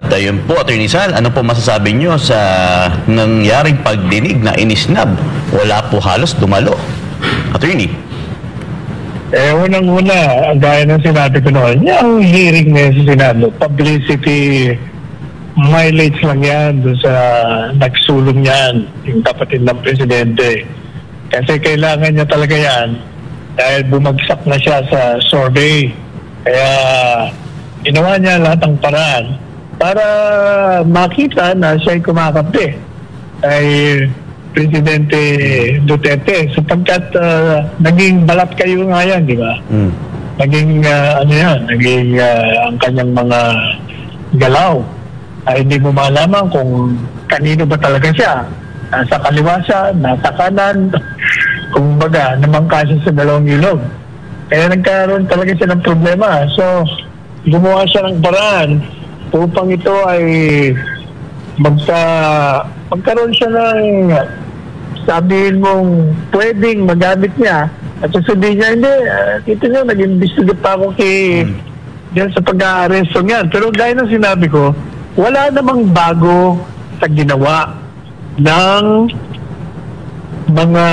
Ayun po, Attorney Sal, ano po masasabi nyo sa nangyaring pagdinig na inisnab? Wala po halos dumalo. Attorney. Unang-una, gaya ng sinabi ko noon, yung hearing na sa Senado, publicity mileage lang yan doon sa nagsulong yan, yung kapatid ng presidente. Kasi kailangan niya talaga yan dahil bumagsak na siya sa survey. Kaya ginawa niya lahat ng paraan para makita na siya'y kumakampi ay Presidente Duterte, sapagkat naging balat kayo nga yan, di ba? Naging naging ang kanyang mga galaw ay hindi mo malaman kung kanino ba talaga siya. Nasa kaliwa siya, nasa kanan, kung baga, namangka siya sa dalawang ilog. Kaya nagkaroon talaga siya ng problema. So, gumawa siya ng paraan upang ito ay magkaroon siya ng sabihin mong pwedeng magamit niya at sasabihin niya, hindi, ito niyo, nag-investigate pa ako diyan sa pag-aaresto niyan. Pero gaya ng sinabi ko, wala namang bago sa ginawa ng mga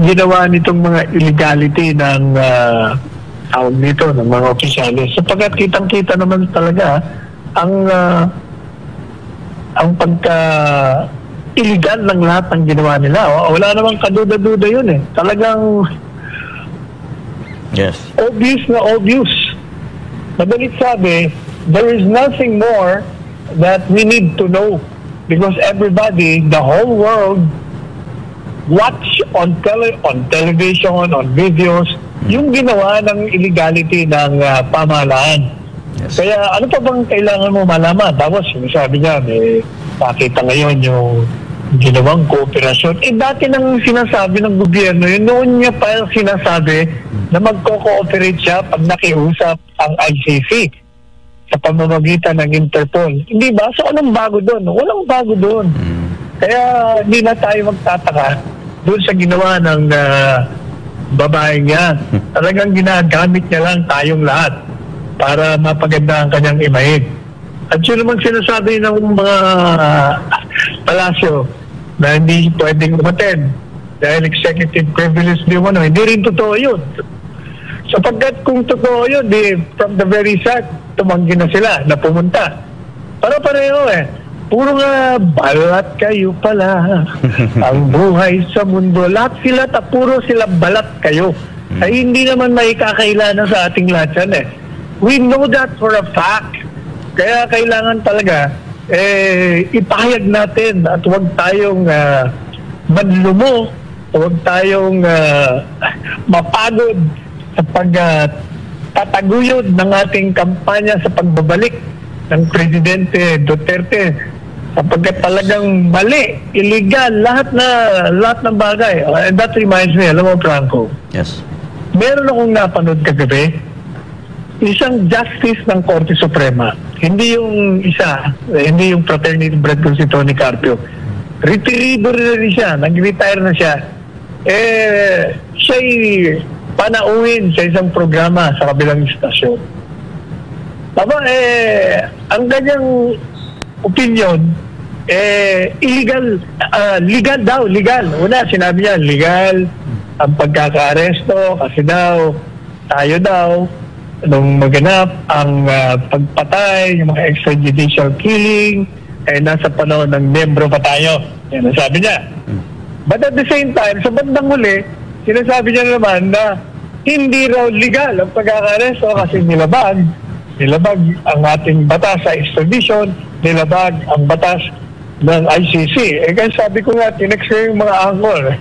ginawa nitong mga illegality ng tawag nito, ng mga opisyalis. Sapagkat kitang-kita naman talaga ang pagka-illegal ng lahat ng ginawa nila. Wala namang kaduda-duda yun eh. Talagang yes, obvious na obvious. Madalit sabi, there is nothing more that we need to know because everybody, the whole world, watch on television, on videos, yung ginawa ng illegality ng pamahalaan. yes. Kaya ano pa bang kailangan mo malaman? Tapos sinasabi niya, pakita ngayon yung ginawang kooperasyon. Dati nang sinasabi ng gobyerno, yun noon niya pa sinasabi na magko-cooperate siya pag nakiusap ang ICC sa pamamagitan ng Interpol. Hindi ba? So anong bago doon? Walang bago doon. Kaya hindi na tayo magtataka doon sa ginawa ng babaeng yan. Talagang ginagamit niya lang tayong lahat para mapaganda ang kanyang imahe. At yun naman sinasabi ng mga palasyo na hindi pwedeng umattend dahil executive privilege di mo, hindi rin totoo yun. Sapagkat kung totoo yun, from the very start, tumanggi na sila na pumunta. Para pareho puro nga balat kayo pala ang buhay sa mundo. Lahat sila, puro sila balat kayo. Ay hindi naman may kakailangan sa ating lahat yan We know that for a fact. Kaya kailangan talaga ipahayag natin at huwag tayong manlumo, huwag tayong mapagod sa pagtataguyod ng ating kampanya sa pagbabalik ng Presidente Duterte, sapagkat talagang mali, illegal, lahat ng bagay. And that reminds me, alam mo, Franco, Yes. meron akong napanood kagabi, isang justice ng Korte Suprema, hindi yung fraternity bread ko si Tony Carpio. Retirido rin siya, nag-retire na siya. Siya'y panauhin sa isang programa sa kabilang istasyon. Ang ganyang opinion, illegal, legal daw, legal. Una, sinabi niya, legal ang pagkaka-aresto kasi daw, tayo daw, nung maganap ang pagpatay, yung mga extrajudicial killing, nasa panahon ng membro pa tayo. Yan ang sabi niya. But at the same time, sa bandang huli, sinasabi niya naman na hindi raw legal ang pagkaka-aresto kasi nilabag ang ating batas sa extradition, nilabag ang batas ng ICC. Kaya sabi ko nga, tinext ko yung mga angkor.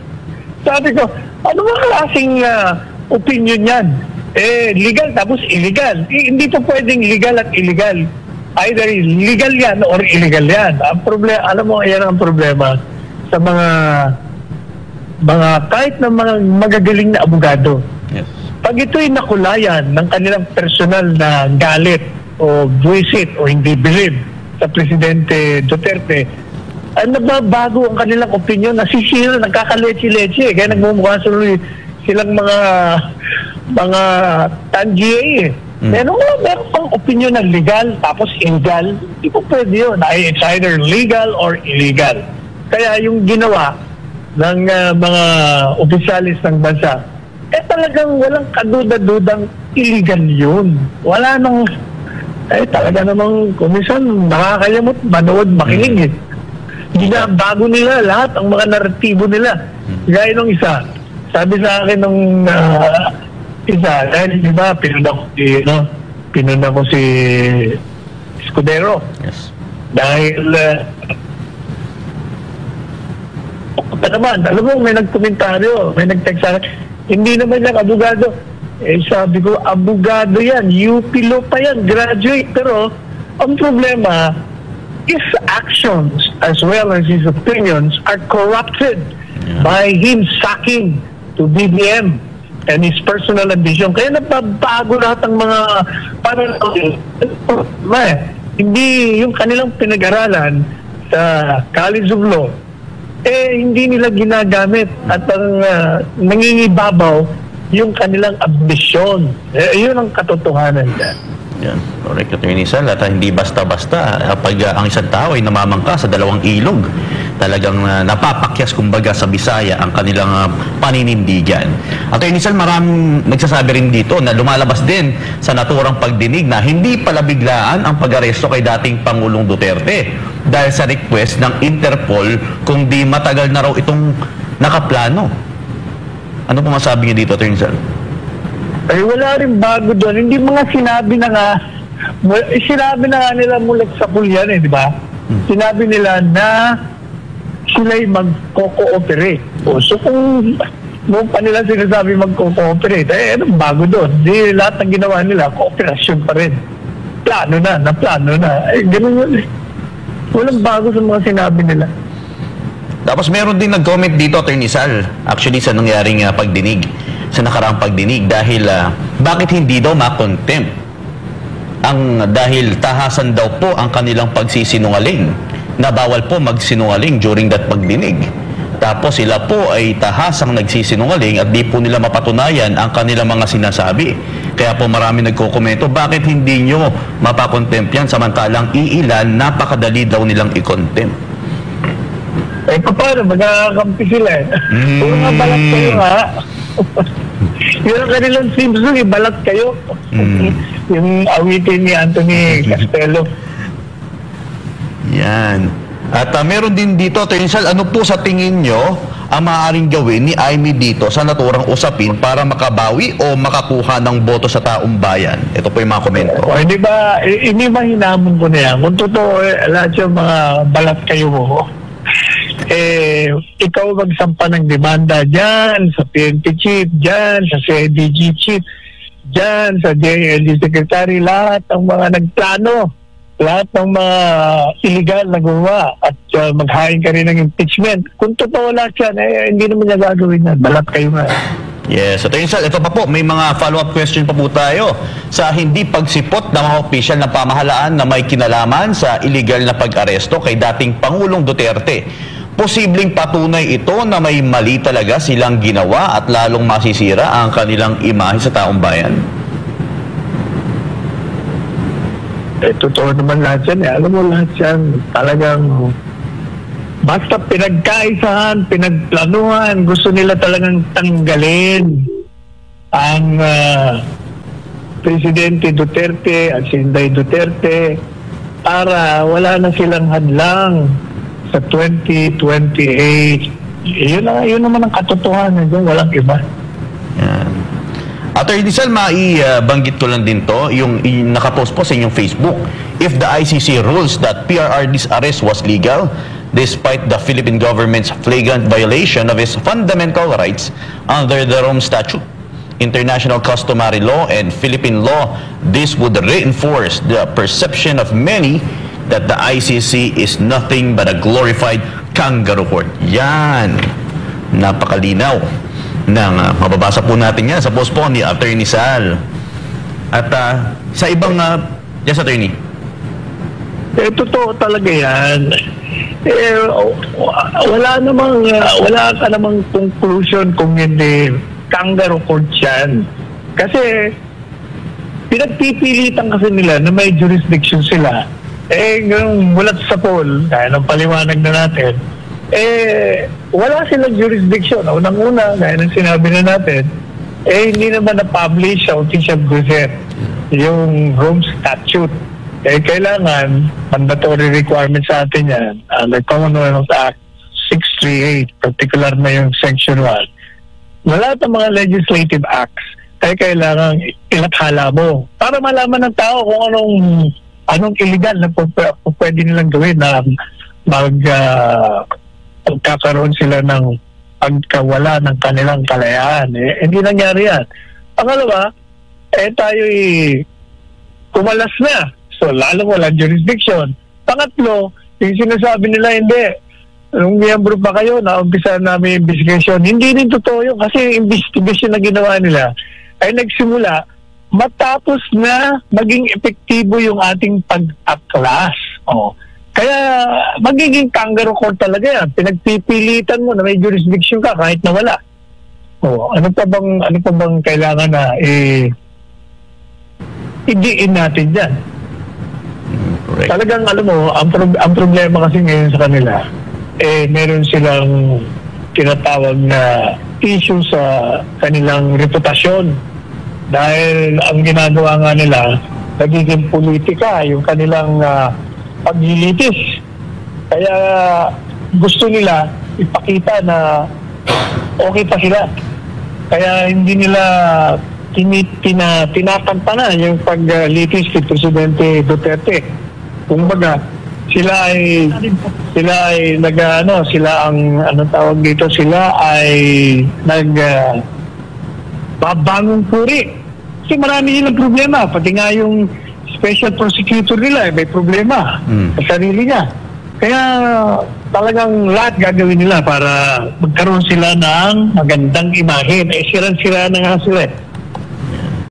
Sabi ko, ano ba klaseng opinion yan? Legal tapos illegal. Hindi po pwedeng legal at illegal. Either legal yan or illegal yan. Ang problema, alam mo, yan ang problema sa mga kahit na mga magagaling na abogado. Yes. Pag ito'y nakulayan ng kanilang personal na galit o buwisit o hindi believe sa Presidente Duterte, nababago ang kanilang opinion, nasisira, nagkakaleche-leche. Kaya nagmumukha silang mga tangiye Meron pang opinion na legal tapos illegal. Hindi po pwede yun. It's either legal or illegal. Kaya yung ginawa ng mga opisyalis ng bansa, talagang walang kaduda-dudang illegal yun. Wala nang, talaga namang komisyon, nakakayamot, manood, makinig eh. Ginabago nila lahat ang mga naratibo nila. Gaya nung isa, sabi sa akin nung isa, dahil di ba, pinuna ko si Escudero. Yes. Dahil, alam mo, may nagkomentaryo, may nag-text sa akin, hindi naman yan abogado. Sabi ko, abogado yan, UP Law pa yan, graduate. Pero, ang problema, his actions as well as his opinions are corrupted by him sacking to BBM and his personal ambition. Kaya nababago lahat ng mga hindi yung kanilang pinag-aralan sa College of Law, hindi nila ginagamit at ang nangingibabaw yung kanilang ambisyon. Yun ang katotohanan dyan. Yan. Correct, Attorney Sal. At hindi basta-basta pag ang isang tao ay namamangka sa dalawang ilog, talagang napapakyas kumbaga sa Bisaya ang kanilang paninindigan. Attorney Sal, maraming nagsasabi rin dito na lumalabas din sa naturang pagdinig na hindi pala biglaan ang pag-aresto kay dating Pangulong Duterte dahil sa request ng Interpol kung di matagal na raw itong nakaplano. Ano po masabi niyo dito, Attorney Sal? Wala rin bago doon. Hindi mga sinabi na nga nila mula sa pulyan di ba? Sinabi nila na sila'y magko-cooperate. So kung pa nila sinasabi magko-cooperate, anong bago doon? Di lahat ng ginawa nila, kooperasyon pa rin. Plano na. Ganun yun eh. Walang bago sa mga sinabi nila. Tapos meron din nag-comment dito, Attorney Sal, actually sa nangyaring pagdinig, sa nakaraang pagdinig, dahil bakit hindi daw ma-contempt dahil tahasan daw po ang kanilang pagsisinungaling, na bawal po magsinungaling during that pagdinig. Tapos sila po ay tahasang nagsisinungaling at di po nila mapatunayan ang kanilang mga sinasabi. Kaya po marami nagkokomento, bakit hindi nyo mapakontempt yan samantalang iilan napakadali daw nilang i-contempt? Paano? Magkakampi sila eh. Puro nga balat kayo ha. Yun ang kanilang Simpson, balat kayo. Yung awitin ni Anthony Castello. Yan. At meron din dito, Attorney Sal, ano po sa tingin nyo ang maaaring gawin ni Amy dito sa naturang usapin para makabawi o makakuha ng boto sa taong bayan? Ito po yung mga komento. Hindi ba hinamon ko na yan. Kung totoo, lahat yung mga balat kayo mo, ikaw magsampa ng demanda dyan, sa PNP chief, dyan, sa CIDG chief, dyan, sa JLD secretary, lahat ng mga nagplano, lahat ng mga illegal na gumawa at maghain ka rin ng impeachment. Kung totoo lahat yan, hindi naman niya gagawin yan. Balat kayo nga. Yes. Attorney Sal, ito pa po, may mga follow-up question pa po tayo sa hindi pagsipot ng mga opisyal ng pamahalaan na may kinalaman sa illegal na pag-aresto kay dating Pangulong Duterte. Posibleng patunay ito na may mali talaga silang ginawa at lalong masisira ang kanilang imahe sa taong bayan? Totoo naman lahat yan. Alam mo lahat yan, talagang basta pinagkaisahan, pinagplanuhan, gusto nila talagang tanggalin ang Presidente Duterte at si Inday Duterte para wala na silang hadlang sa 2028. Yun naman ang katotohanan dyan, walang iba. Yan. Attorney Sal, maibanggit ko lang din to, yung nakapost po sa inyong Facebook. If the ICC rules that PRRD's arrest was legal, despite the Philippine government's flagrant violation of its fundamental rights under the Rome Statute, international customary law, and Philippine law, this would reinforce the perception of many that the ICC is nothing but a glorified kangaroo court. Yan. Napakalinaw ng mababasa po natin yan sa post po ni Attorney Sal. At sa ibang yes, Attorney. Totoo talaga yan. Wala ka namang conclusion kung hindi kangaroo court yan. Kasi pinagpipilitan kasi nila na may jurisdiction sila. Yung mulat sa poll, gaya ng paliwanag na natin, wala silang jurisdiction. Unang-una, gaya ng sinabi na natin, hindi naman na-publish sa Official Gazette yung Rome Statute. Kailangan, mandatory requirement sa atin yan, the Commonwealth Act 638, particular na yung Section 1. Wala ng mga legislative acts, kailangan ilathala mo para malaman ng tao kung anong illegal na pwede nilang gawin na magkakaroon sila ng pagkawala ng kanilang kalayaan. Hindi nangyari yan. Pangalawa, tayo'y kumalas na. So, lalo walang jurisdiction. Pangatlo, yung sinasabi nila, hindi. Nung miyembro pa kayo, na-umpisa namin investigation. Hindi rin totoo yun kasi yung investigation na ginawa nila ay nagsimula matapos na maging epektibo yung ating pag-aklas. Kaya magiging kangaroo court talaga yan. Pinagpipilitan mo na may jurisdiction ka kahit na wala. Ano pa bang kailangan na idiin natin dyan? Correct. Talagang alam mo, ang problema kasi ngayon sa kanila, meron silang tinatawag na issue sa kanilang reputasyon. Dahil ang ginagawa nga nila, nagiging politika, yung kanilang paglilitis. Kaya gusto nila ipakita na okay pa sila. Kaya hindi nila tinakanta na yung paglitis kay Presidente Duterte. Kumbaga, sila ay babangong puri. Kasi marami nilang problema. Pati nga yung special prosecutor nila may problema sa sarili niya. Kaya talagang lahat gagawin nila para magkaroon sila ng magandang imahe. Sira na nga sila.